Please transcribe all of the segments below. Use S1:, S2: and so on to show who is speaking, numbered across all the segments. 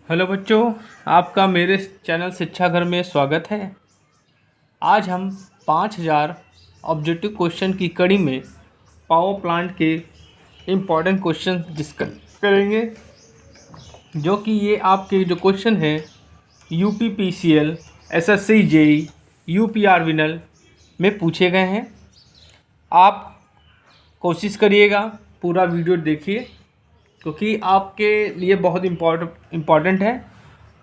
S1: Hello बच्चों, आपका मेरे चैनल शिक्षा घर में स्वागत है। आज हम 5000 ऑब्जेक्टिव क्वेश्चन की कड़ी में पावर प्लांट के इम्पॉर्टेंट क्वेश्चन डिस्कस करेंगे, जो कि ये आपके जो क्वेश्चन है यूपीपीसीएल, एसएससी जेई, यूपीआर विनल में पूछे गए हैं। आप कोशिश करिएगा, पूरा वीडियो देखिए, क्योंकि आपके लिए बहुत इम्पॉर्टेंट है।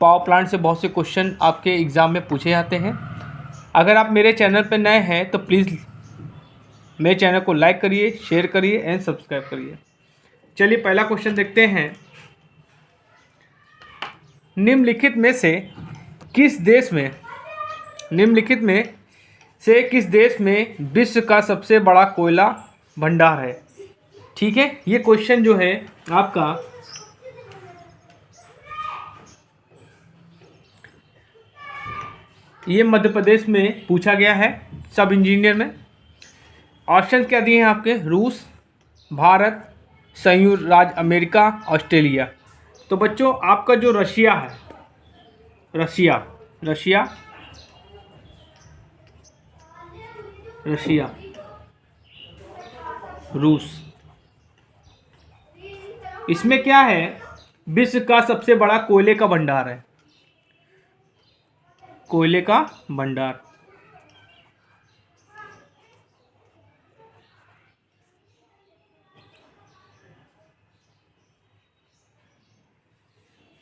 S1: पावर प्लांट से बहुत से क्वेश्चन आपके एग्ज़ाम में पूछे जाते हैं। अगर आप मेरे चैनल पर नए हैं तो प्लीज़ मेरे चैनल को लाइक करिए, शेयर करिए एंड सब्सक्राइब करिए। चलिए पहला क्वेश्चन देखते हैं। निम्नलिखित में से किस देश में विश्व का सबसे बड़ा कोयला भंडार है? ठीक है, ये क्वेश्चन जो है आपका ये मध्य प्रदेश में पूछा गया है, सब इंजीनियर में। ऑप्शन क्या दिए हैं आपके? रूस, भारत, संयुक्त राज्य अमेरिका, ऑस्ट्रेलिया। तो बच्चों आपका जो रशिया है, रशिया, रूस, इसमें क्या है? विश्व का सबसे बड़ा कोयले का भंडार है, कोयले का भंडार।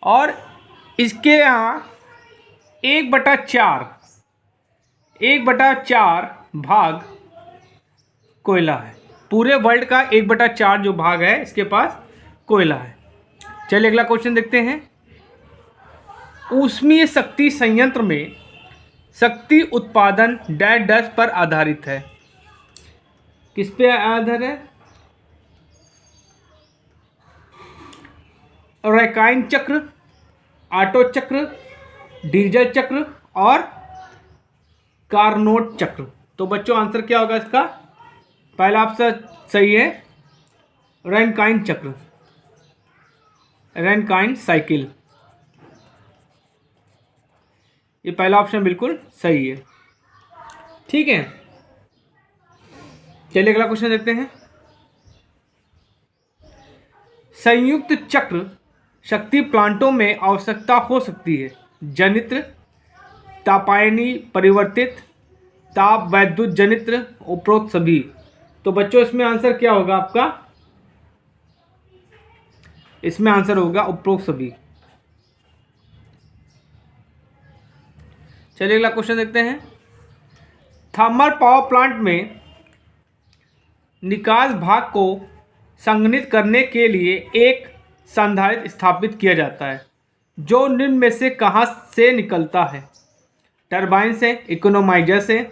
S1: और इसके यहाँ 1/4 भाग कोयला है। पूरे वर्ल्ड का 1/4 जो भाग है इसके पास कोयला है। चलिए अगला क्वेश्चन देखते हैं। ऊष्मीय शक्ति संयंत्र में शक्ति उत्पादन डैश पर आधारित है। किस पे आधार है? रैकाइन चक्र, ऑटो चक्र, डीजल चक्र और कार्नोट चक्र। तो बच्चों आंसर क्या होगा इसका? पहला ऑप्शन सही है, रैनकाइन चक्र, रैनकाइन साइकिल। ये पहला ऑप्शन बिल्कुल सही है। ठीक है, चलिए अगला क्वेश्चन देखते हैं। संयुक्त चक्र शक्ति प्लांटों में आवश्यकता हो सकती है। जनित्र, तापायनी परिवर्तित, ताप वैद्युत जनित्र, उपरोक्त सभी। तो बच्चों इसमें आंसर क्या होगा आपका? इसमें आंसर होगा उपरोक्त सभी। चलिए अगला क्वेश्चन देखते हैं। थर्मल पावर प्लांट में निकास भाग को संघनित करने के लिए एक संधारित्र स्थापित किया जाता है, जो निम्न में से कहाँ से निकलता है? टरबाइन से, इकोनोमाइजर से,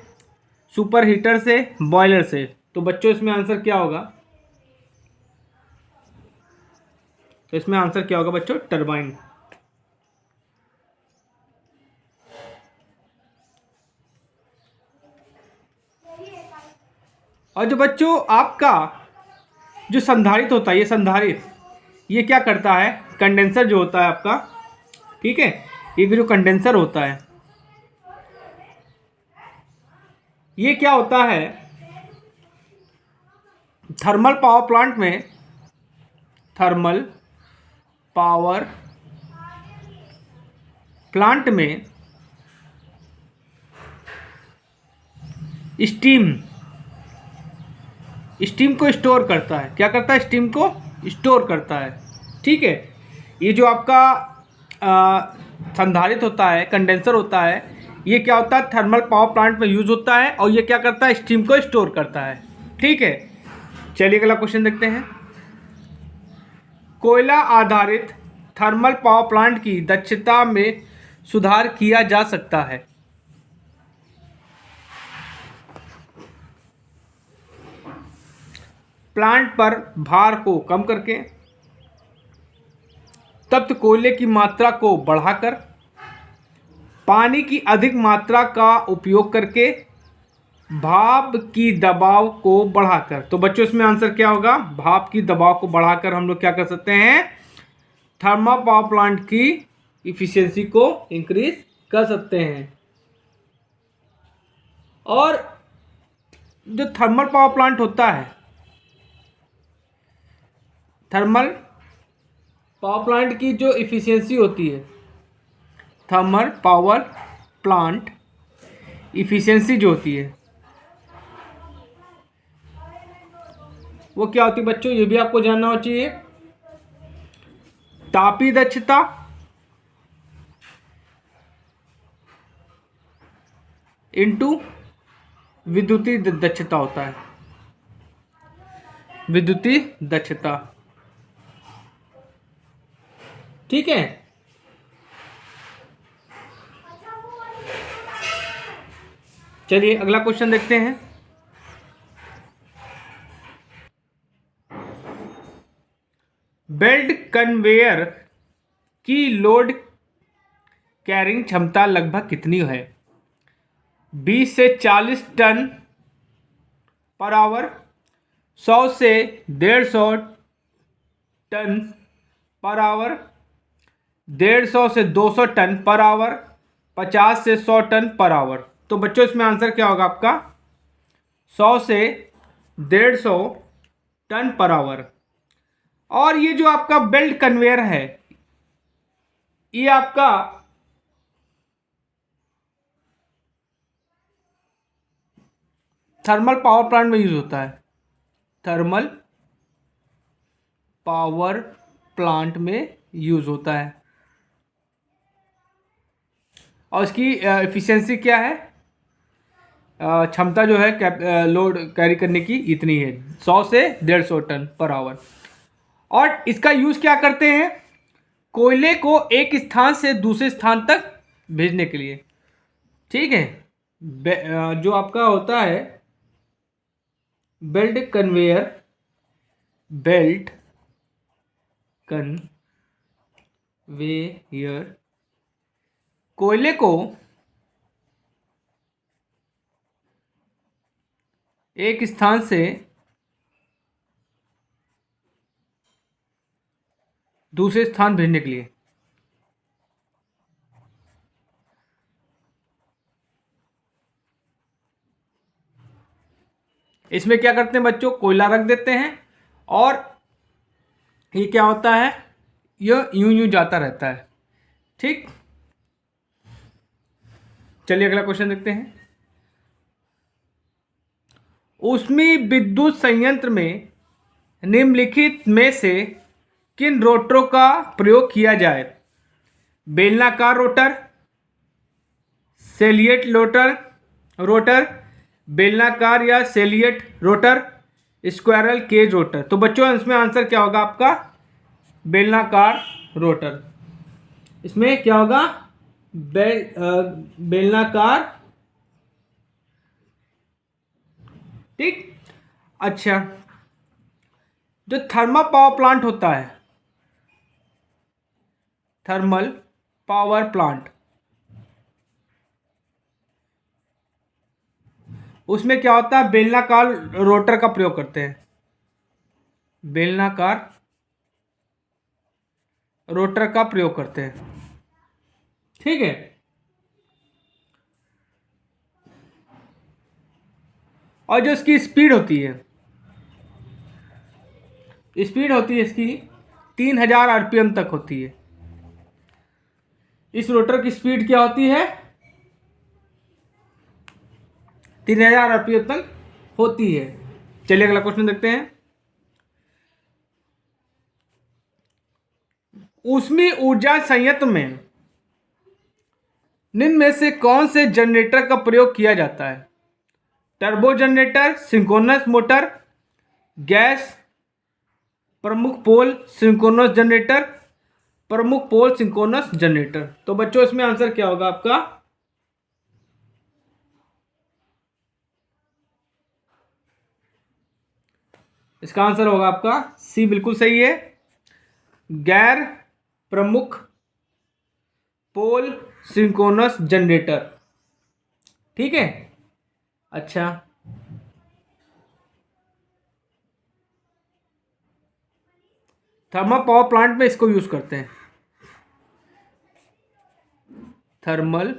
S1: सुपर हीटर से, बॉयलर से। तो बच्चों इसमें आंसर क्या होगा? तो इसमें आंसर क्या होगा बच्चों? टरबाइन। और जो बच्चों आपका जो संधारित्र होता है, ये क्या करता है? कंडेंसर जो होता है आपका, ठीक है, ये जो कंडेंसर होता है, ये क्या होता है? थर्मल पावर प्लांट में स्टीम को स्टोर करता है। क्या करता है? स्टीम को स्टोर करता है। ठीक है, ये जो आपका संधारित्र होता है, कंडेंसर होता है, ये क्या होता है? थर्मल पावर प्लांट में यूज होता है और ये क्या करता है? स्टीम को स्टोर करता है। ठीक है, चलिए अगला क्वेश्चन देखते हैं। कोयला आधारित थर्मल पावर प्लांट की दक्षता में सुधार किया जा सकता है। प्लांट पर भार को कम करके, तप्त कोयले की मात्रा को बढ़ाकर, पानी की अधिक मात्रा का उपयोग करके, भाप की दबाव को बढ़ाकर। तो बच्चों इसमें आंसर क्या होगा? भाप की दबाव को बढ़ाकर हम लोग क्या कर सकते हैं? थर्मल पावर प्लांट की इफिशियंसी को इंक्रीज कर सकते हैं। और जो थर्मल पावर प्लांट होता है, थर्मल पावर प्लांट की जो इफिशियंसी होती है, थर्मल पावर प्लांट इफिशियंसी जो होती है वो क्या होती है बच्चों, ये भी आपको जानना हो चाहिए। तापीय दक्षता इंटू विद्युतीय दक्षता होता है, विद्युतीय दक्षता। ठीक है, चलिए अगला क्वेश्चन देखते हैं। बेल्ट कन्वेयर की लोड कैरिंग क्षमता लगभग कितनी है? 20 से 40 टन पर आवर, 100 से 150 टन पर आवर, 150 से 200 टन पर आवर, 50 से 100 टन पर आवर। तो बच्चों इसमें आंसर क्या होगा आपका? 100 से 150 टन पर आवर। और ये जो आपका बेल्ट कन्वेयर है, ये आपका थर्मल पावर प्लांट में यूज होता है, थर्मल पावर प्लांट में यूज होता है। और इसकी एफिशिएंसी क्या है? क्षमता जो है लोड कैरी करने की इतनी है, 100 से 150 टन पर आवर। और इसका यूज क्या करते हैं? कोयले को एक स्थान से दूसरे स्थान तक भेजने के लिए। ठीक है, जो आपका होता है बेल्ट कन्वेयर, बेल्ट कन्वेयर कोयले को एक स्थान से दूसरे स्थान भेजने के लिए। इसमें क्या करते हैं बच्चों? कोयला रख देते हैं और ये क्या होता है, यह यूं यूं जाता रहता है। ठीक, चलिए अगला क्वेश्चन देखते हैं। ऊष्मीय विद्युत संयंत्र में निम्नलिखित में से किन रोटरों का प्रयोग किया जाए? बेलनाकार रोटर, सेलिएट रोटर, बेलनाकार या सेलिएट रोटर, स्क्वायरल केज रोटर। तो बच्चों इसमें आंसर क्या होगा आपका? बेलनाकार रोटर। इसमें क्या होगा? बेलनाकार। ठीक, अच्छा, जो थर्मल पावर प्लांट होता है, थर्मल पावर प्लांट, उसमें क्या होता है? बेलनाकार रोटर का प्रयोग करते हैं, बेलनाकार रोटर का प्रयोग करते हैं। ठीक है, और जो इसकी स्पीड होती है, स्पीड होती है इसकी 3000 आरपीएम तक होती है। इस रोटर की स्पीड क्या होती है? 3000 आरपीएम तक होती है। चलिए अगला क्वेश्चन देखते हैं। ऊष्मीय ऊर्जा संयंत्र में निम्न में से कौन से जनरेटर का प्रयोग किया जाता है? Turbo generator, synchronous motor, gas प्रमुख पोल सिंक्रोनस जनरेटर, प्रमुख पोल सिंक्रोनस जनरेटर। तो बच्चों इसमें आंसर क्या होगा आपका? इसका आंसर होगा आपका सी, बिल्कुल सही है, गैर प्रमुख पोल सिंक्रोनस जनरेटर। ठीक है, अच्छा, थर्मल पावर प्लांट में इसको यूज करते हैं। Thermal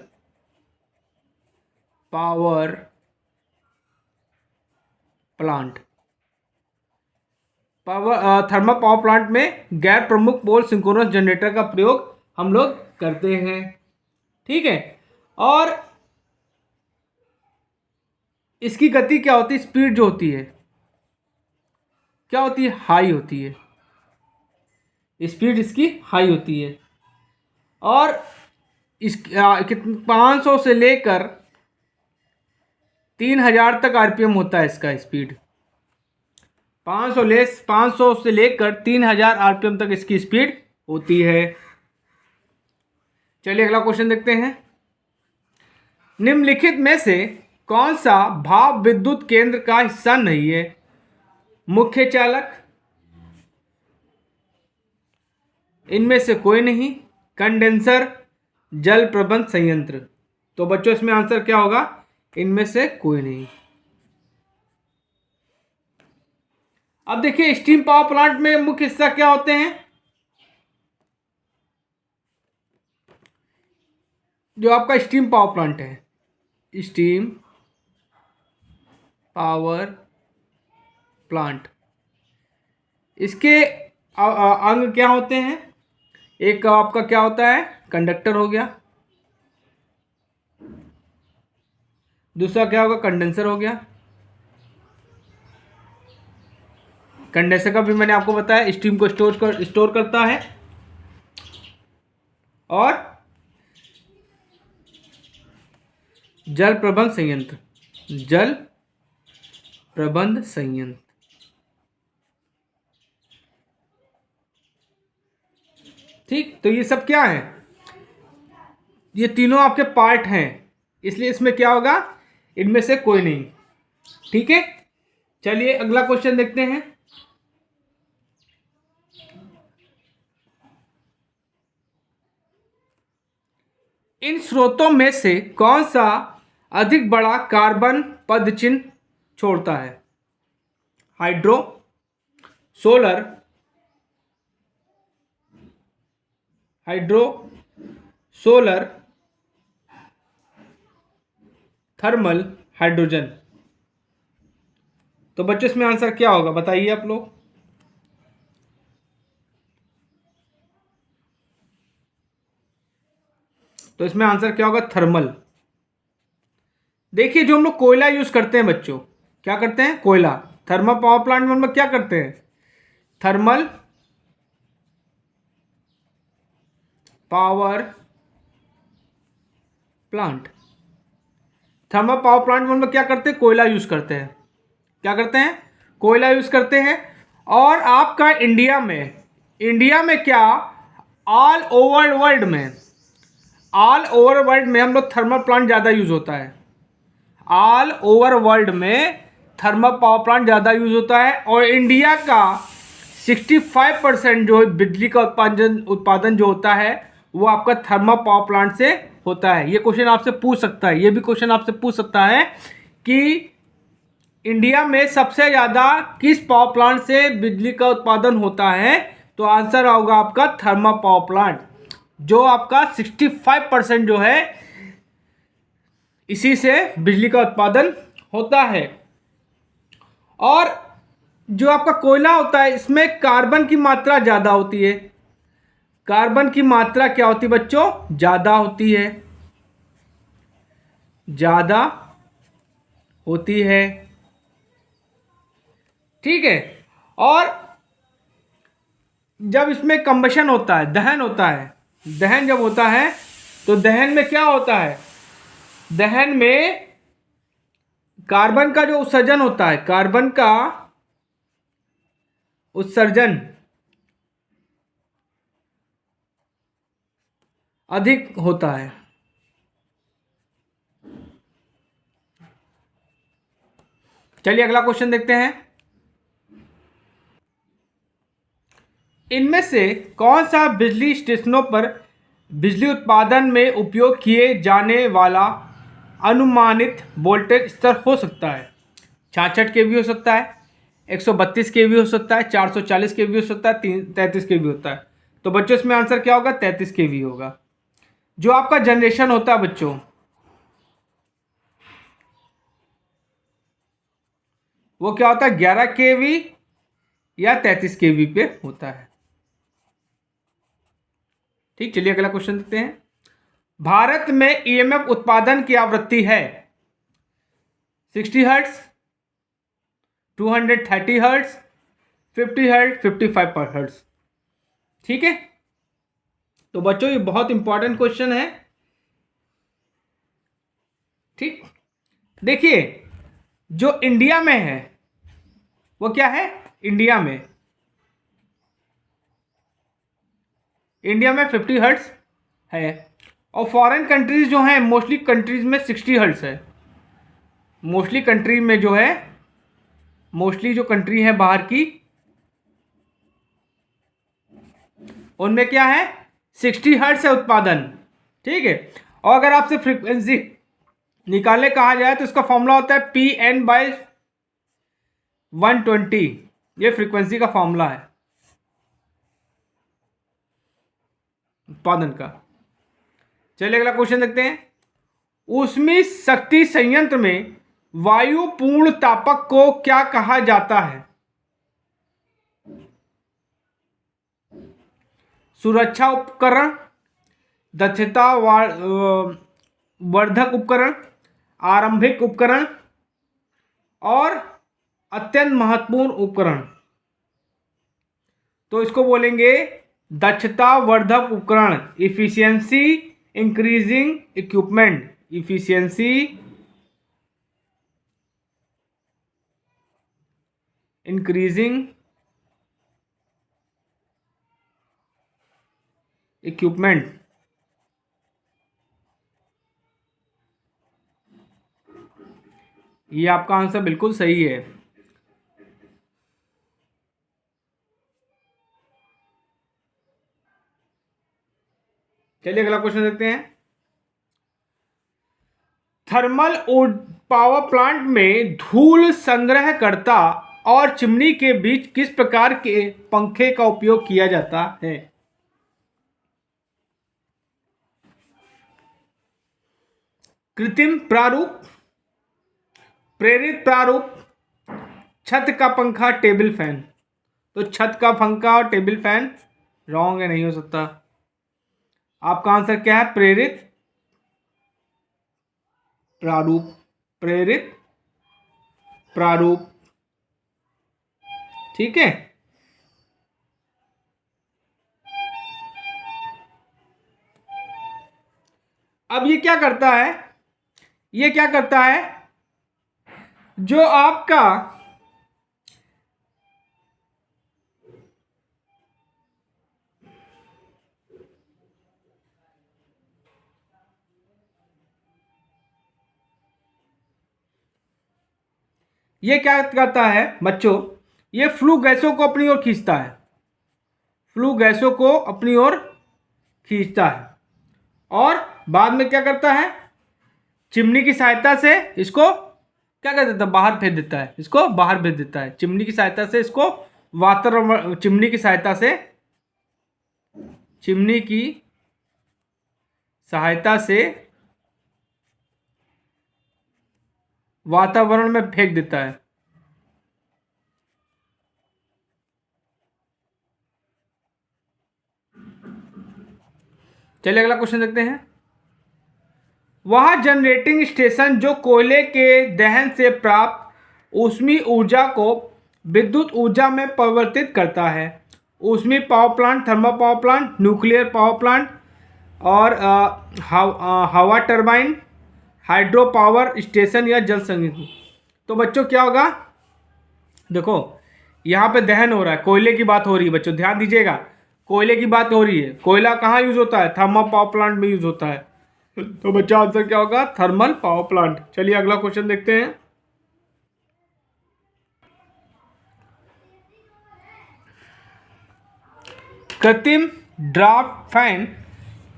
S1: power plant. Thermal power plant में गैर प्रमुख पोल सिंक्रोनस जनरेटर का प्रयोग हम लोग करते हैं। ठीक है, और इसकी गति क्या होती है, स्पीड जो होती है क्या होती है, हाई होती है। स्पीड इसकी हाई होती है और इस 500 से लेकर 3000 तक आरपीएम होता है इसका स्पीड। 500 से लेकर 3000 आरपीएम तक इसकी स्पीड होती है। चलिए अगला क्वेश्चन देखते हैं। निम्नलिखित में से कौन सा भाप विद्युत केंद्र का हिस्सा नहीं है? मुख्य चालक, इनमें से कोई नहीं, कंडेंसर, जल प्रबंध संयंत्र। तो बच्चों इसमें आंसर क्या होगा, इनमें से कोई नहीं। अब देखिए स्टीम पावर प्लांट में मुख्य हिस्सा क्या होते हैं, जो आपका स्टीम पावर प्लांट है, स्टीम पावर प्लांट, इसके अंग क्या होते हैं? एक आपका क्या होता है, कंडक्टर हो गया, दूसरा क्या होगा, कंडेंसर हो गया। कंडेंसर का भी मैंने आपको बताया स्टीम को स्टोर करता है, और जल प्रबंध संयंत्र, जल प्रबंध संयंत्र। ठीक, तो ये सब क्या है, ये तीनों आपके पार्ट हैं, इसलिए इसमें क्या होगा, इनमें से कोई नहीं। ठीक है, चलिए अगला क्वेश्चन देखते हैं। इन स्रोतों में से कौन सा अधिक बड़ा कार्बन पदचिह्न छोड़ता है? Hydro, solar, thermal, hydrogen. तो बच्चों इसमें आंसर क्या होगा, बताइए आप लोग। तो इसमें आंसर क्या होगा, थर्मल। देखिए जो हम लोग कोयला यूज करते हैं बच्चों, क्या करते हैं, कोयला। थर्मल पावर प्लांट में हम लोग क्या करते हैं, thermal power plant. Thermal power plant में हम लोग क्या करते हैं, कोयला यूज करते हैं। क्या करते हैं, कोयला यूज करते हैं। और आपका इंडिया में क्या, ऑल ओवर वर्ल्ड में हम लोग थर्मल प्लांट ज़्यादा यूज होता है। ऑल ओवर वर्ल्ड में थर्मल पावर प्लांट ज़्यादा यूज होता है, और इंडिया का 65% जो बिजली का उत्पादन जो होता है वो आपका थर्मल पावर प्लांट से होता है। ये क्वेश्चन आपसे पूछ सकता है, ये भी क्वेश्चन आपसे पूछ सकता है कि इंडिया में सबसे ज़्यादा किस पावर प्लांट से बिजली का उत्पादन होता है? तो आंसर होगा आपका थर्मल पावर प्लांट, जो आपका 65% जो है इसी से बिजली का उत्पादन होता है। और जो आपका कोयला होता है इसमें कार्बन की मात्रा ज़्यादा होती है। कार्बन की मात्रा क्या होती है बच्चों, ज़्यादा होती है, ज़्यादा होती है। ठीक है, और जब इसमें कंबशन होता है, दहन होता है, दहन जब होता है तो दहन में क्या होता है, दहन में कार्बन का जो उत्सर्जन होता है, कार्बन का उत्सर्जन अधिक होता है। चलिए अगला क्वेश्चन देखते हैं। इनमें से कौन सा बिजली स्टेशनों पर बिजली उत्पादन में उपयोग किए जाने वाला अनुमानित वोल्टेज स्तर हो सकता है? 66 kV हो सकता है, 132 kV हो सकता है, 440 kV हो सकता है, 33 kV होता है। तो बच्चों इसमें आंसर क्या होगा, 33 kV होगा। जो आपका जनरेशन होता है बच्चों, वो क्या होता है, 11 केवी या 33 केवी पे होता है। ठीक, चलिए अगला क्वेश्चन देखते हैं। भारत में ईएमएफ उत्पादन की आवृत्ति है 60 हर्ट्ज, 230 हर्ट्ज, 50 हर्ट्ज, 55 हर्ट्ज। ठीक है, तो बच्चों ये बहुत इंपॉर्टेंट क्वेश्चन है। ठीक, देखिए जो इंडिया में है वो क्या है, इंडिया में 50 हर्ट्ज है, और फॉरेन कंट्रीज जो हैं मोस्टली कंट्रीज में 60 हर्ट्ज है। मोस्टली कंट्री में जो है, मोस्टली जो कंट्री है बाहर की, उनमें क्या है, 60 हर्ट्ज है उत्पादन। ठीक है, और अगर आपसे फ्रीक्वेंसी निकालने कहा जाए तो इसका फॉर्मूला होता है Pn/120। ये फ्रीक्वेंसी का फॉर्मूला है उत्पादन का। चलिए अगला क्वेश्चन देखते हैं। ऊष्मीय शक्ति संयंत्र में वायु पूर्ण तापक को क्या कहा जाता है? सुरक्षा उपकरण, दक्षता वर्धक उपकरण, आरंभिक उपकरण और अत्यंत महत्वपूर्ण उपकरण। तो इसको बोलेंगे दक्षता वर्धक उपकरण, efficiency increasing equipment, efficiency increasing equipment. ये आपका आंसर बिल्कुल सही है। चलिए अगला क्वेश्चन देखते हैं। थर्मल पावर प्लांट में धूल संग्रहकर्ता और चिमनी के बीच किस प्रकार के पंखे का उपयोग किया जाता है? कृत्रिम प्रारूप, प्रेरित प्रारूप, छत का पंखा, टेबल फैन। तो छत का पंखा और टेबल फैन रॉन्ग है, नहीं हो सकता। आपका आंसर क्या है? प्रेरित प्रारूप, प्रेरित प्रारूप। ठीक है, अब ये क्या करता है, ये क्या करता है, जो आपका ये क्या करता है बच्चों, ये फ्लू गैसों को अपनी ओर खींचता है, फ्लू गैसों को अपनी ओर खींचता है, और बाद में क्या करता है, चिमनी की सहायता से इसको क्या कर देता है, बाहर फेंक देता है, इसको बाहर भेज देता है। चिमनी की सहायता से इसको वातावरण, चिमनी की सहायता से, चिमनी की सहायता से वातावरण में फेंक देता है। चलिए अगला क्वेश्चन देखते हैं। वह जनरेटिंग स्टेशन जो कोयले के दहन से प्राप्त ऊष्मीय ऊर्जा को विद्युत ऊर्जा में परिवर्तित करता है, ऊष्मीय power plant, thermal power plant, nuclear power plant और हवा टरबाइन, हाइड्रो पावर स्टेशन या जल संयंत्र। तो बच्चों क्या होगा, देखो यहाँ पे दहन हो रहा है, कोयले की बात हो रही है बच्चों, ध्यान दीजिएगा, कोयले की बात हो रही है। कोयला कहाँ यूज होता है? थर्मल पावर प्लांट में यूज होता है। तो बच्चा आंसर क्या होगा? Thermal power plant. चलिए अगला क्वेश्चन देखते हैं। कृत्रिम ड्राफ्ट फैन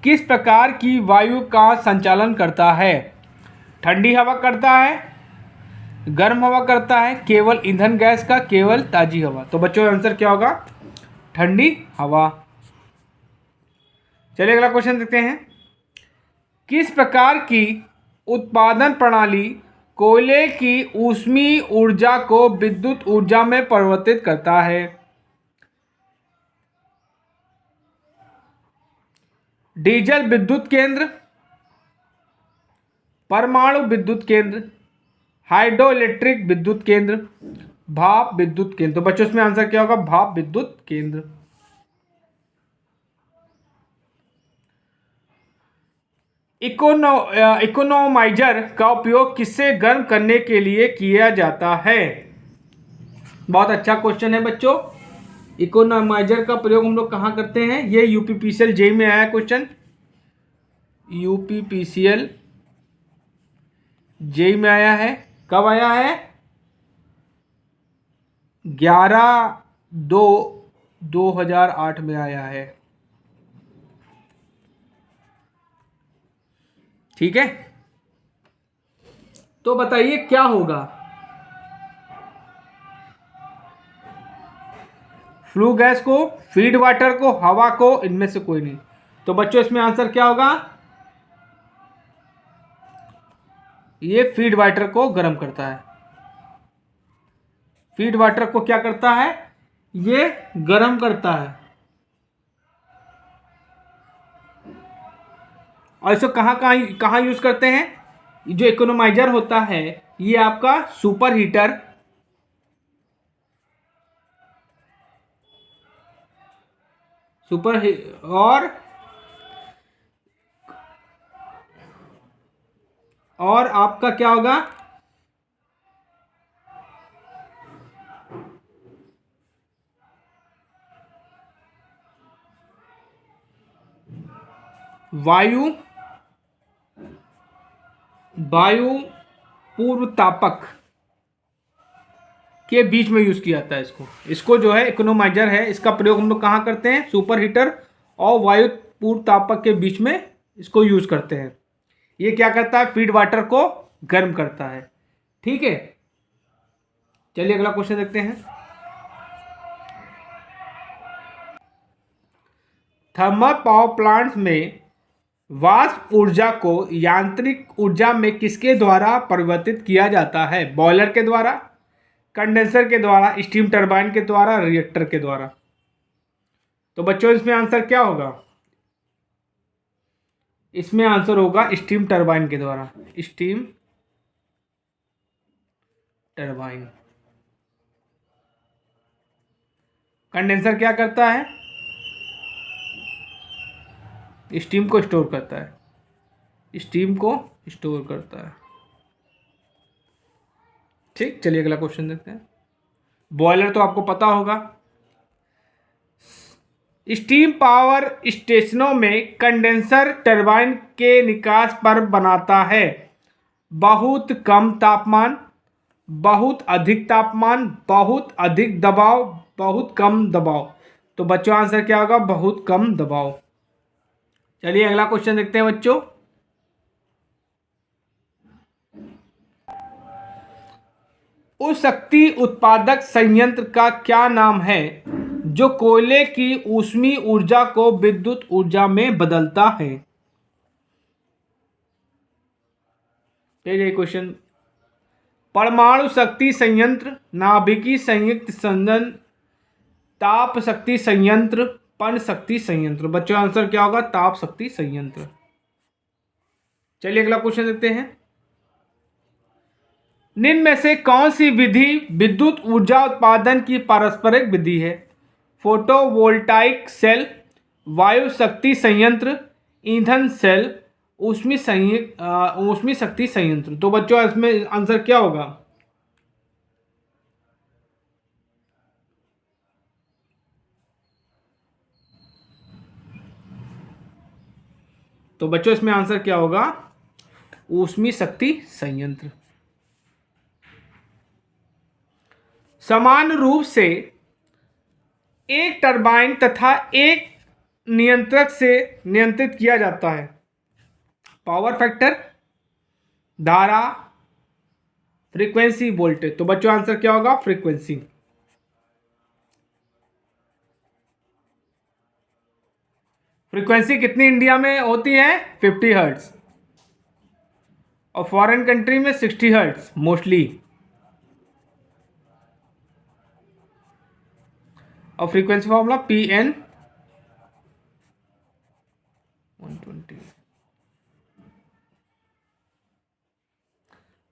S1: किस प्रकार की वायु का संचालन करता है? ठंडी हवा करता है, गर्म हवा करता है, केवल ईंधन गैस का, केवल ताजी हवा। तो बच्चों आंसर क्या होगा? ठंडी हवा। चलिए अगला क्वेश्चन देखते हैं। किस प्रकार की उत्पादन प्रणाली कोयले की ऊष्मीय ऊर्जा को विद्युत ऊर्जा में परिवर्तित करता है? डीजल विद्युत केंद्र, परमाणु विद्युत केंद्र, हाइड्रो इलेक्ट्रिक विद्युत केंद्र, भाप विद्युत केंद्र। तो बच्चों इसमें आंसर क्या होगा? भाप विद्युत केंद्र। इकोनोमाइजर का उपयोग किससे गर्म करने के लिए किया जाता है? बहुत अच्छा क्वेश्चन है बच्चों। इकोनोमाइजर का प्रयोग हम लोग कहाँ करते हैं? ये यूपीपीसीएल जेई में आया क्वेश्चन। यूपीपीसीएल जेई में आया है। कब आया है? 11/2/2008 में आया है। ठीक है, तो बताइए क्या होगा? फ्लू गैस को, फीड वाटर को, हवा को, इनमें से कोई नहीं। तो बच्चों इसमें आंसर क्या होगा? ये फीड वाटर को गर्म करता है। फीड वाटर को क्या करता है? ये गर्म करता है। और इसको कहाँ कहाँ कहाँ यूज करते हैं? जो इकोनोमाइजर होता है ये आपका सुपर हीटर, और आपका क्या होगा? वायु पूर्व तापक के बीच में यूज किया जाता है इसको जो है इकोनोमाइजर है, इसका प्रयोग हम लोग कहाँ करते हैं? सुपर हीटर और वायु पूर्व तापक के बीच में इसको यूज करते हैं। ये क्या करता है? फीड वाटर को गर्म करता है। ठीक है, चलिए अगला क्वेश्चन देखते हैं। थर्मल पावर प्लांट्स में वाष्प ऊर्जा को यांत्रिक ऊर्जा में किसके द्वारा परिवर्तित किया जाता है? बॉयलर के द्वारा, कंडेंसर के द्वारा, स्टीम टरबाइन के द्वारा, रिएक्टर के द्वारा। तो बच्चों इसमें आंसर क्या होगा? इसमें आंसर होगा स्टीम टरबाइन के द्वारा। Steam turbine. कंडेंसर क्या करता है? स्टीम को स्टोर करता है। स्टीम को स्टोर करता है। ठीक, चलिए अगला क्वेश्चन देखते हैं। बॉयलर तो आपको पता होगा। स्टीम पावर स्टेशनों में कंडेंसर टरबाइन के निकास पर बनाता है बहुत कम तापमान, बहुत अधिक तापमान, बहुत अधिक दबाव, बहुत कम दबाव। तो बच्चों आंसर क्या होगा? बहुत कम दबाव। चलिए अगला क्वेश्चन देखते हैं बच्चों। उस शक्ति उत्पादक संयंत्र का क्या नाम है जो कोयले की ऊष्मीय ऊर्जा को विद्युत ऊर्जा में बदलता है? क्वेश्चन। परमाणु शक्ति संयंत्र, नाभिकीय संयुक्त संयंत्र, ताप शक्ति संयंत्र, पन शक्ति संयंत्र। बच्चों आंसर क्या होगा? ताप शक्ति संयंत्र। चलिए अगला क्वेश्चन देखते हैं। निम्न में से कौन सी विधि विद्युत ऊर्जा उत्पादन की पारस्परिक विधि है? फोटोवोल्टाइक सेल, वायु शक्ति संयंत्र, ईंधन सेल, ऊष्मीय शक्ति संयंत्र। तो बच्चों इसमें आंसर क्या होगा? तो बच्चों इसमें आंसर क्या होगा? ऊष्मीय शक्ति संयंत्र। समान रूप से एक टरबाइन तथा एक नियंत्रक से नियंत्रित किया जाता है पावर फैक्टर, धारा, फ्रीक्वेंसी, वोल्टेज। तो बच्चों आंसर क्या होगा? फ्रीक्वेंसी। फ्रीक्वेंसी कितनी इंडिया में होती है? 50 हर्ट्ज। और फॉरेन कंट्री में 60 हर्ट्ज मोस्टली। और फ्रीक्वेंसी फॉर्मूला PN 120।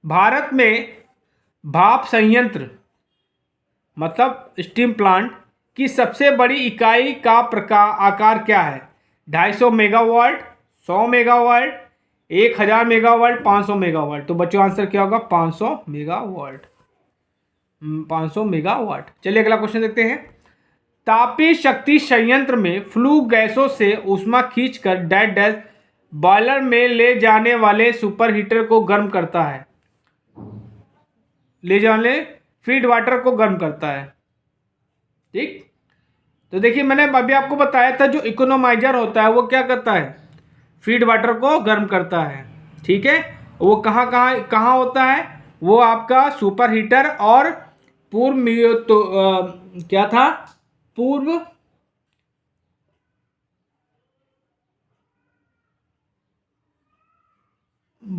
S1: भारत में भाप संयंत्र मतलब स्टीम प्लांट की सबसे बड़ी इकाई का आकार क्या है? 250 मेगावाट, 100 मेगावाट, 1000 मेगावाट, 500 मेगावाट। तो बच्चों आंसर क्या होगा? 500 मेगावाट। 500 मेगावाट। चलिए अगला क्वेश्चन देखते हैं। तापीय शक्ति संयंत्र में फ्लू गैसों से ऊष्मा खींचकर डैश डैश बॉयलर में ले जाने वाले सुपर हीटर को गर्म करता है। ले जाने फीड वाटर को गर्म करता है। ठीक, तो देखिए मैंने अभी आपको बताया था जो इकोनोमाइजर होता है वो क्या करता है? फीड वाटर को गर्म करता है। ठीक है, वो कहाँ कहाँ कहाँ होता है? वो आपका सुपर हीटर और क्या था? पूर्व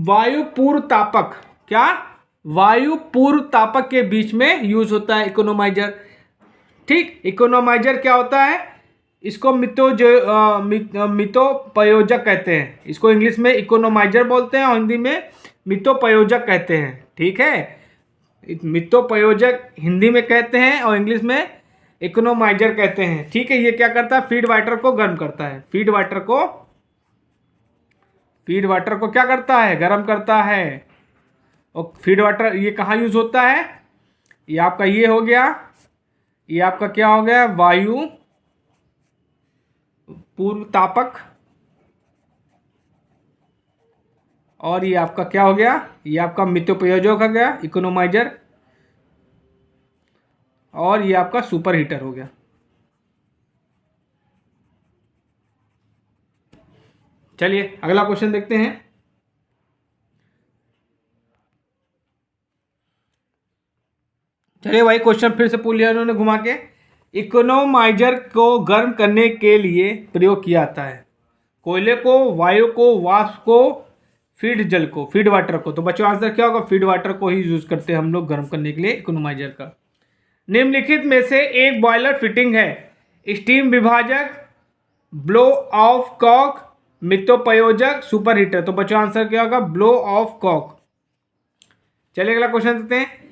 S1: वायु पूर्व तापक। क्या? वायु पूर्व तापक के बीच में यूज होता है इकोनोमाइजर। ठीक, इकोनोमाइजर क्या होता है? इसको मितोपयोजक कहते हैं। इसको इंग्लिश में इकोनोमाइजर बोलते हैं और हिंदी में मितोपयोजक कहते हैं। ठीक है, मितोपयोजक हिंदी में कहते हैं और इंग्लिश में इकोनोमाइजर कहते हैं। ठीक है, ये क्या करता है? फीड वाटर को गर्म करता है। फीड वाटर को क्या करता है? गर्म करता है। और फीड वाटर ये कहाँ यूज होता है? ये आपका ये हो गया, ये आपका क्या हो गया? वायु पूर्व तापक। और ये आपका क्या हो गया? ये आपका मितोपयोजक हो गया, इकोनोमाइजर। और ये आपका सुपर हीटर हो गया। चलिए अगला क्वेश्चन देखते हैं। चलिए भाई क्वेश्चन फिर से पूछ लिया उन्होंने घुमा के। इकोनोमाइजर को गर्म करने के लिए प्रयोग किया जाता है कोयले को, वायु को, वाष्प को, फीड जल को, फीड वाटर को। तो बच्चों आंसर क्या होगा? फीड वाटर को ही यूज करते हैं हम लोग गर्म करने के लिए इकोनोमाइजर का। निम्नलिखित में से एक बॉयलर फिटिंग है? स्टीम विभाजक, ब्लो ऑफ कॉक, मितोपयोजक, सुपर हीटर। तो बच्चों आंसर क्या होगा? Blow off cock. चलिए अगला क्वेश्चन देखते हैं।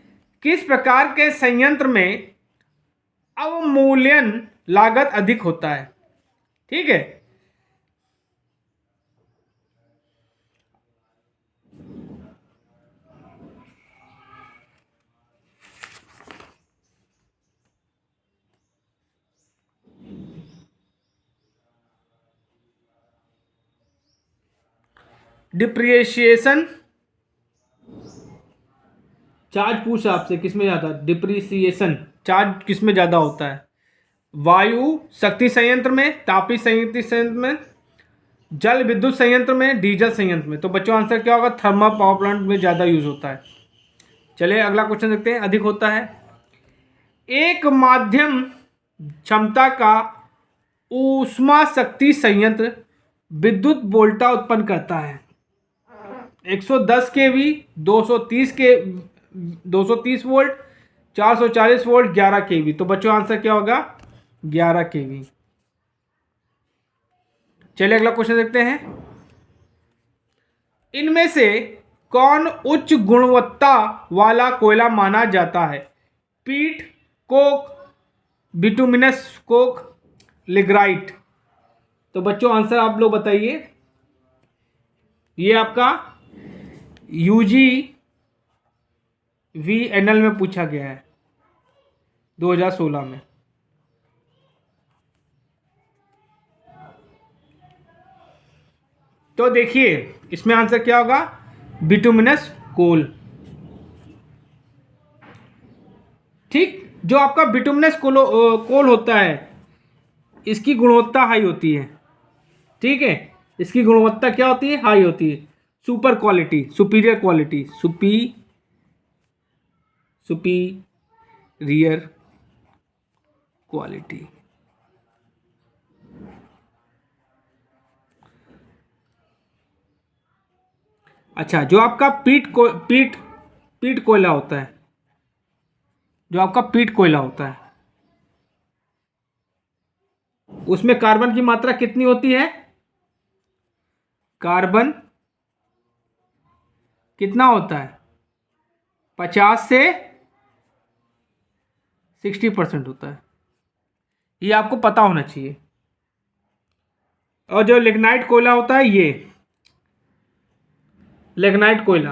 S1: किस प्रकार के संयंत्र में अवमूल्यन लागत अधिक होता है? ठीक है, डिप्रिसिएशन चार्ज पूछा आपसे, किसमें ज्यादा? डिप्रिसिएशन चार्ज किसमें ज्यादा होता है? वायु शक्ति संयंत्र में, तापीय संयंत्र में, जल विद्युत संयंत्र में, डीजल संयंत्र में। तो बच्चों आंसर क्या होगा? थर्मल पावर प्लांट में ज्यादा यूज होता है। चलिए अगला क्वेश्चन देखते हैं। अधिक होता है। एक माध्यम क्षमता का ऊष्मा शक्ति संयंत्र विद्युत वोल्टा उत्पन्न करता है। 110 केवी, 230 वोल्ट, 440 वोल्ट, 11 केवी। तो बच्चों आंसर क्या होगा? 11 केवी। चलिए अगला क्वेश्चन देखते हैं। इनमें से कौन उच्च गुणवत्ता वाला कोयला माना जाता है? पीट कोक, बिटुमिनस कोक, लिग्राइट। तो बच्चों आंसर आप लोग बताइए। ये आपका UGVNL में पूछा गया है 2016 में। तो देखिए इसमें आंसर क्या होगा? बिटुमिनस कोल। ठीक, जो आपका बिटुमिनस कोल होता है इसकी गुणवत्ता हाई होती है। ठीक है, इसकी गुणवत्ता क्या होती है? हाई होती है। Super quality, superior quality, superior quality. अच्छा, जो आपका पीट कोयला होता है, जो आपका पीट कोयला होता है, उसमें कार्बन की मात्रा कितनी होती है? कार्बन कितना होता है? 50 से 60% होता है। ये आपको पता होना चाहिए। और जो लिग्नाइट कोयला होता है, ये लिग्नाइट कोयला,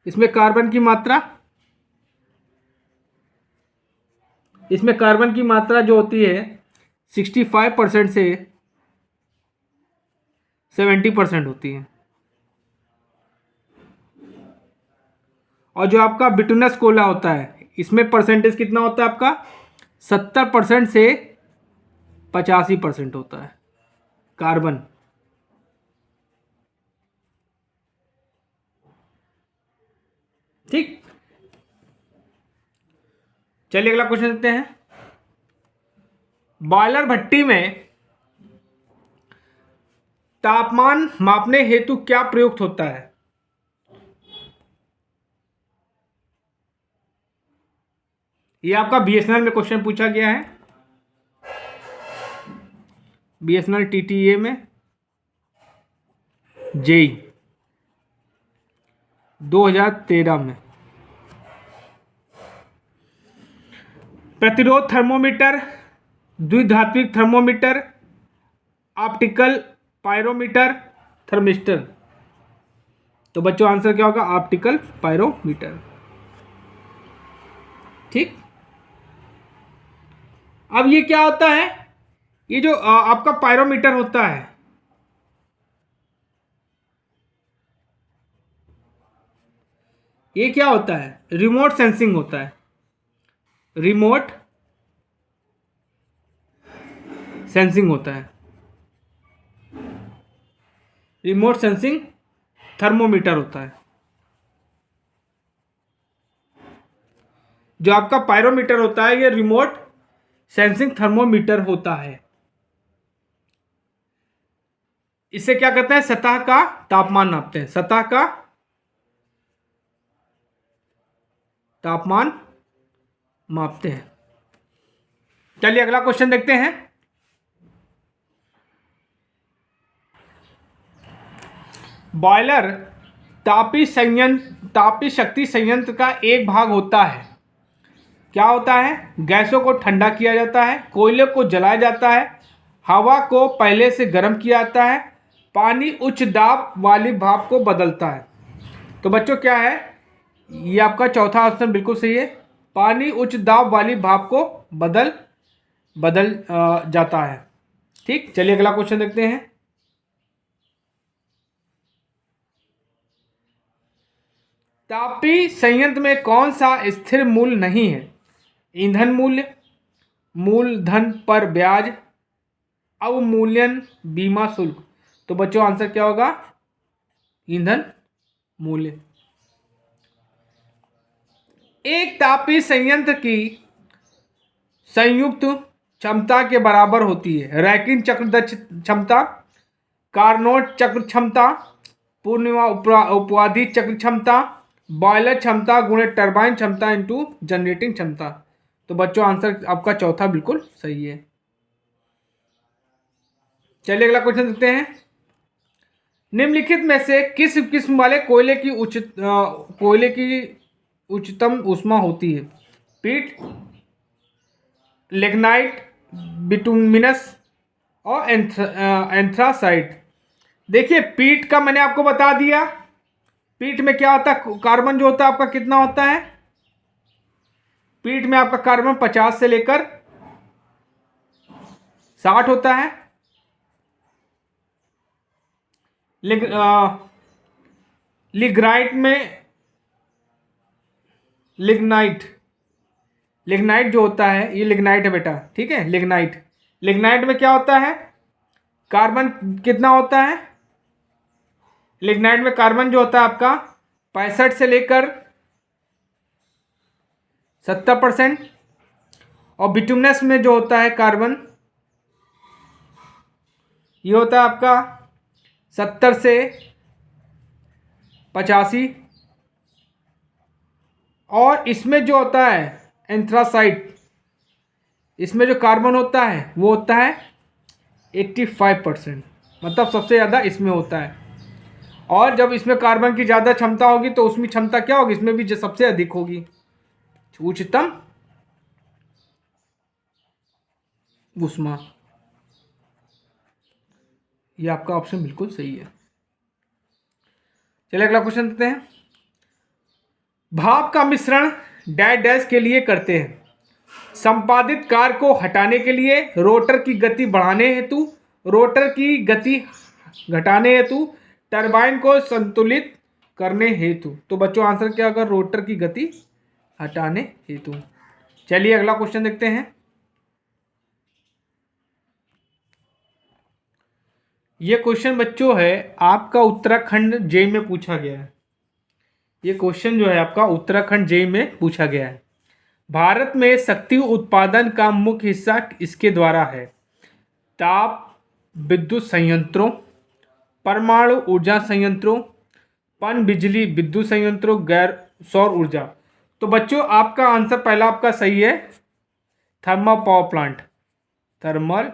S1: इसमें कार्बन की मात्रा, इसमें कार्बन की मात्रा जो होती है 65% से 70% होती है। और जो आपका बिटुनस कोयला होता है, इसमें परसेंटेज कितना होता है आपका? 70% से 85% होता है कार्बन। ठीक, चलिए अगला क्वेश्चन देखते हैं। बॉयलर भट्टी में तापमान मापने हेतु क्या प्रयुक्त होता है? ये आपका बीएसएनएल में क्वेश्चन पूछा गया है, बीएसएनएल टीटीए में, जेई 2013 में। प्रतिरोध थर्मोमीटर, द्विधात्विक थर्मोमीटर, ऑप्टिकल पायरोमीटर, थर्मिस्टर। तो बच्चों आंसर क्या होगा? Optical pyrometer. ठीक, अब ये क्या होता है? ये जो आपका पायरोमीटर होता है, ये क्या होता है? रिमोट सेंसिंग होता है, रिमोट सेंसिंग होता है, रिमोट सेंसिंग थर्मोमीटर होता है। जो आपका पायरोमीटर होता है, ये रिमोट सेंसिंग थर्मोमीटर होता है। इसे क्या कहते हैं? सतह का तापमान नापते हैं, सतह का तापमान मापते हैं। चलिए अगला क्वेश्चन देखते हैं। बॉयलर तापी शक्ति संयंत्र का एक भाग होता है। क्या होता है? गैसों को ठंडा किया जाता है, कोयले को जलाया जाता है, हवा को पहले से गर्म किया जाता है, पानी उच्च दाब वाली भाप को बदलता है। तो बच्चों क्या है? ये आपका चौथा ऑप्शन बिल्कुल सही है, पानी उच्च दाब वाली भाप को बदल जाता है। ठीक, चलिए अगला क्वेश्चन देखते हैं। तापी संयंत्र में कौन सा स्थिर मूल्य नहीं है? ईंधन मूल्य, मूलधन पर ब्याज, अवमूल्यन, बीमा शुल्क। तो बच्चों आंसर क्या होगा? ईंधन मूल्य। एक तापी संयंत्र की संयुक्त क्षमता के बराबर होती है रैकिन चक्र दक्ष क्षमता, कार्नोट चक्र क्षमता, पूर्णिमा उपाधि चक्र क्षमता, बॉयलर क्षमता गुणे टरबाइन क्षमता इंटू जनरेटिंग क्षमता। तो बच्चों आंसर आपका चौथा बिल्कुल सही है। चलिए अगला क्वेश्चन देखते हैं। निम्नलिखित में से किस किस्म वाले कोयले की उच्चतम ऊष्मा होती है? पीट, लिग्नाइट, बिटुमिनस और एंथ्रासाइट। देखिए पीट का मैंने आपको बता दिया। पीट में क्या होता है? कार्बन जो होता है आपका कितना होता है? पीट में आपका कार्बन 50 से लेकर 60 होता है। लिग्नाइट में लिग्नाइट जो होता है, ये लिग्नाइट है बेटा, ठीक है। लिग्नाइट में क्या होता है? कार्बन कितना होता है? लिग्नाइट में कार्बन जो होता है आपका 65 से लेकर 70%। और बिटुमिनस में जो होता है कार्बन, ये होता है आपका 70 से 85। और इसमें जो होता है एंथ्रासाइट, इसमें जो कार्बन होता है वो होता है 85%, मतलब सबसे ज़्यादा इसमें होता है। और जब इसमें कार्बन की ज़्यादा क्षमता होगी तो उसमें क्षमता क्या होगी, इसमें भी जो सबसे अधिक होगी, उच्चतम ऊष्मा। ये आपका ऑप्शन बिल्कुल सही है। चलिए अगला क्वेश्चन देते हैं। भाप का मिश्रण डैश डैश के लिए करते हैं। संपादित कार्य को हटाने के लिए, रोटर की गति बढ़ाने हेतु, रोटर की गति घटाने हेतु, टरबाइन को संतुलित करने हेतु। तो बच्चों आंसर क्या होगा, रोटर की गति हटाने हेतु। चलिए अगला क्वेश्चन देखते हैं। ये क्वेश्चन बच्चों है आपका उत्तराखंड जेईई में पूछा गया है। ये क्वेश्चन जो है आपका उत्तराखंड जेईई में पूछा गया है। भारत में शक्ति उत्पादन का मुख्य हिस्सा इसके द्वारा है। ताप विद्युत संयंत्रों, परमाणु ऊर्जा संयंत्रों, पन बिजली विद्युत संयंत्रों, गैर सौर ऊर्जा। तो बच्चों आपका आंसर पहला आपका सही है, थर्मल पावर प्लांट। थर्मल,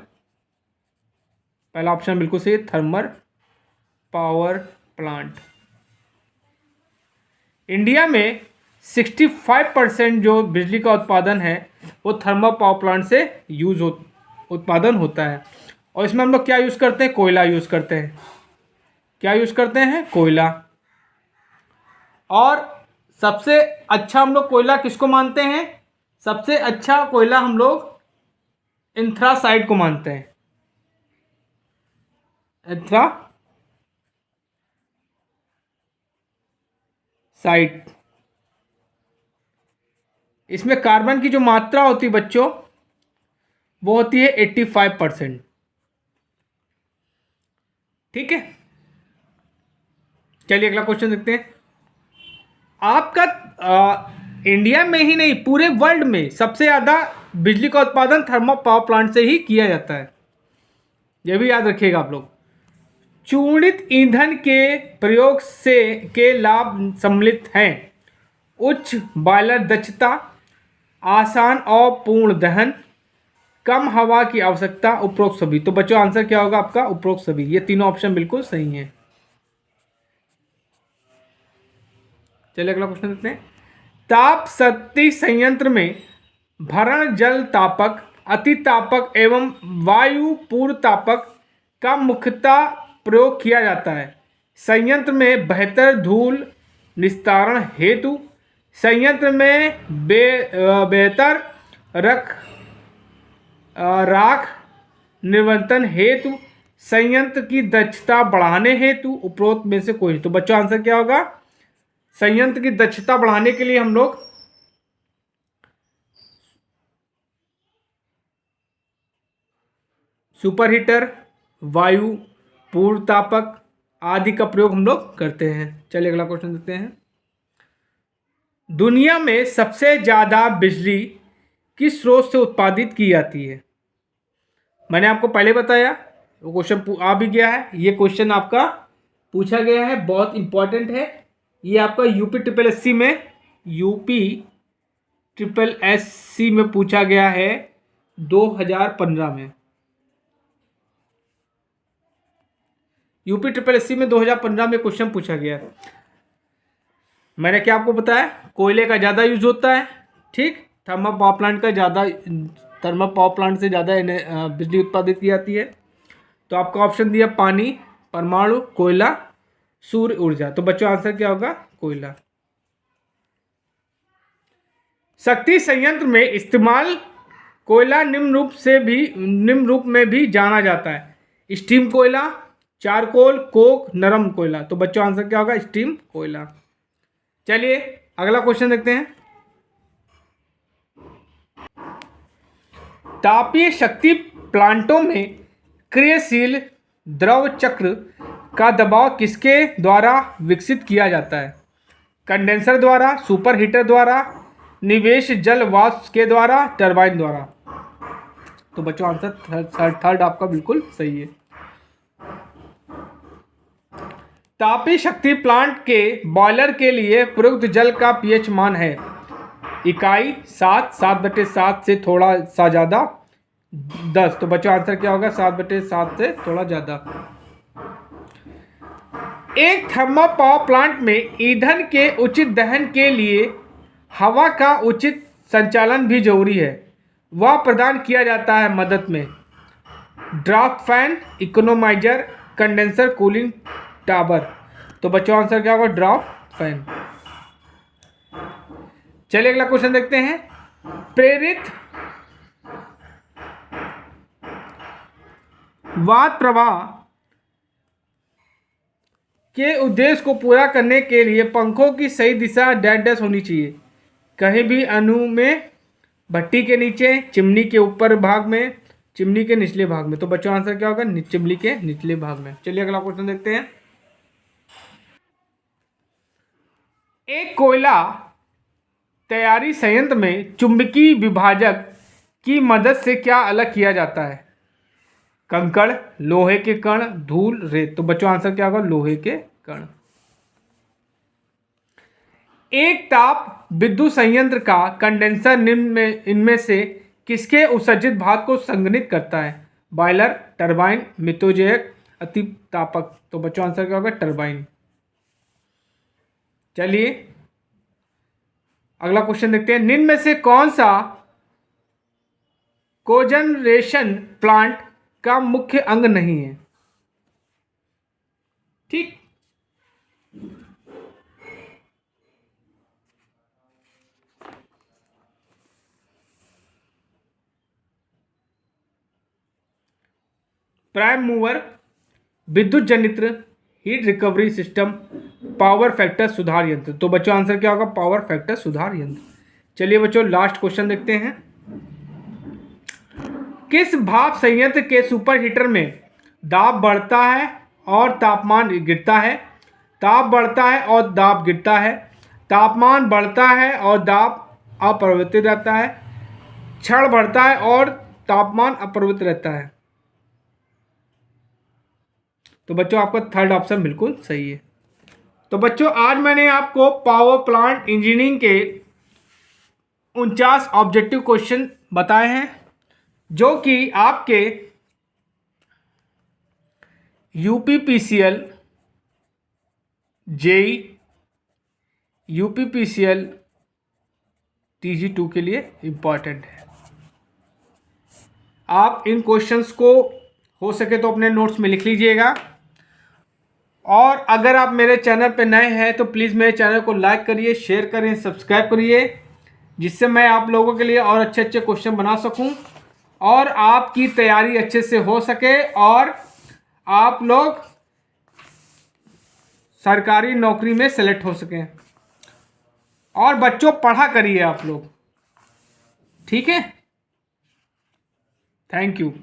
S1: पहला ऑप्शन बिल्कुल सही है, थर्मल पावर प्लांट। इंडिया में 65% जो बिजली का उत्पादन है वो थर्मल पावर प्लांट से उत्पादन होता है। और इसमें हम लोग क्या यूज़ करते हैं, कोयला यूज़ करते हैं। क्या यूज़ करते हैं, कोयला। और सबसे अच्छा हम लोग कोयला किसको मानते हैं, सबसे अच्छा कोयला हम लोग एंथ्रासाइट को मानते हैं। एंथ्रासाइट, इसमें कार्बन की जो मात्रा होती है बच्चों वो होती है 85%। ठीक है, चलिए अगला क्वेश्चन देखते हैं। आपका इंडिया में ही नहीं पूरे वर्ल्ड में सबसे ज़्यादा बिजली का उत्पादन थर्मल पावर प्लांट से ही किया जाता है, यह भी याद रखिएगा आप लोग। चूर्णित ईंधन के प्रयोग से के लाभ सम्मिलित हैं। उच्च बॉयलर दक्षता, आसान और पूर्ण दहन, कम हवा की आवश्यकता, उपरोक्त सभी। तो बच्चों आंसर क्या होगा आपका, उपरोक्त सभी। ये तीनों ऑप्शन बिल्कुल सही हैं। चलिए अगला क्वेश्चन देखते हैं। ताप शक्ति संयंत्र में भरण जल तापक, अतितापक एवं वायु पूर्व तापक का मुख्यतः प्रयोग किया जाता है। संयंत्र में बेहतर धूल निस्तारण हेतु, संयंत्र में बेहतर राख निवर्तन हेतु, संयंत्र की दक्षता बढ़ाने हेतु, उपरोक्त में से कोई। तो बच्चों आंसर क्या होगा, संयंत्र की दक्षता बढ़ाने के लिए हम लोग सुपर हीटर, वायु पूर्व तापक आदि का प्रयोग हम लोग करते हैं। चलिए अगला क्वेश्चन देखते हैं। दुनिया में सबसे ज़्यादा बिजली किस स्रोत से उत्पादित की जाती है। मैंने आपको पहले बताया, वो क्वेश्चन आ भी गया है। ये क्वेश्चन आपका पूछा गया है, बहुत इंपॉर्टेंट है। ये आपका यूपी ट्रिपल एस सी में पूछा गया है 2015 में। यूपी ट्रिपल एस सी में 2015 में क्वेश्चन पूछा गया। मैंने क्या आपको बताया, कोयले का ज़्यादा यूज होता है, ठीक, थर्मल पावर प्लांट से ज़्यादा बिजली उत्पादित की जाती है। तो आपका ऑप्शन दिया पानी, परमाणु, कोयला, सूर्य ऊर्जा। तो बच्चों आंसर क्या होगा, कोयला। शक्ति संयंत्र में इस्तेमाल कोयला निम्न रूप में भी जाना जाता है। स्टीम कोयला, चारकोल, कोक, नरम कोयला। तो बच्चों आंसर क्या होगा, स्टीम कोयला। चलिए अगला क्वेश्चन देखते हैं। तापीय शक्ति प्लांटों में क्रियाशील द्रव चक्र का दबाव किसके द्वारा विकसित किया जाता है। कंडेंसर द्वारा, सुपर हीटर द्वारा, निवेश जल वाष्प के द्वारा, टरबाइन द्वारा। तो बच्चों आंसर थर्ड आपका बिल्कुल सही है। तापी शक्ति प्लांट के बॉयलर के लिए प्रयुक्त जल का पीएच मान है? इकाई 7, 7/7 से थोड़ा सा ज़्यादा, 10। तो बच्चों आंसर क्या होगा? 7/7 से थोड़ा ज़्यादा। एक थर्मल पावर प्लांट में ईंधन के उचित दहन के लिए हवा का उचित संचालन भी जरूरी है। वह प्रदान किया जाता है मदद में draft fan, economiser, condenser, cooling tower. तो बच्चों आंसर क्या होगा? Draft fan. चलिए अगला क्वेश्चन देखते हैं। प्रेरित वात प्रवाह के उद्देश्य को पूरा करने के लिए पंखों की सही दिशा डैश होनी चाहिए। कहीं भी अणु में, भट्टी के नीचे, चिमनी के ऊपर भाग में, चिमनी के निचले भाग में। तो बच्चों आंसर क्या होगा? चिमनी के निचले भाग में। चलिए अगला क्वेश्चन देखते हैं। एक कोयला तैयारी संयंत्र में चुंबकीय विभाजक की मदद से क्या अलग किया जाता है? कंकड़, लोहे के कण, धूल, रेत। तो बच्चों आंसर क्या होगा? लोहे के कण। एक ताप विद्युत संयंत्र का कंडेंसर निम्न में इनमें से किसके उत्सर्जित भाग को संघनित करता है? बॉयलर, टरबाइन, मितोजेयक, अतितापक। तो बच्चों आंसर क्या होगा? टरबाइन। चलिए अगला क्वेश्चन देखते हैं। निम्न में से कौन सा कोजनरेशन प्लांट का मुख्य अंग नहीं है? ठीक, प्राइम मूवर, विद्युत जनित्र, heat recovery system, power factor सुधार यंत्र। तो बच्चों आंसर क्या होगा? पावर फैक्टर सुधार यंत्र। चलिए बच्चों लास्ट क्वेश्चन देखते हैं। किस भाप संयंत्र के सुपर हीटर में दाब बढ़ता है और तापमान गिरता है? ताप बढ़ता है और दाब गिरता है, तापमान बढ़ता है और दाब अपरिवर्तित रहता है, क्षण बढ़ता है और तापमान अपरिवर्तित रहता है। तो बच्चों आपका थर्ड ऑप्शन बिल्कुल सही है। तो बच्चों आज मैंने आपको पावर प्लांट इंजीनियरिंग के 49 ऑब्जेक्टिव क्वेश्चन बताए हैं, जो कि आपके यूपीपीसीएल, जेई, यूपीपीसीएल, TG2 के लिए इम्पॉर्टेंट है। आप इन क्वेश्चंस को हो सके तो अपने नोट्स में लिख लीजिएगा। और अगर आप मेरे चैनल पर नए हैं तो प्लीज़ मेरे चैनल को लाइक करिए, शेयर करें, सब्सक्राइब करिए, जिससे मैं आप लोगों के लिए और अच्छे अच्छे क्वेश्चन बना सकूं और आपकी तैयारी अच्छे से हो सके और आप लोग सरकारी नौकरी में सेलेक्ट हो सकें। और बच्चों पढ़ा करिए आप लोग, ठीक है? Thank you.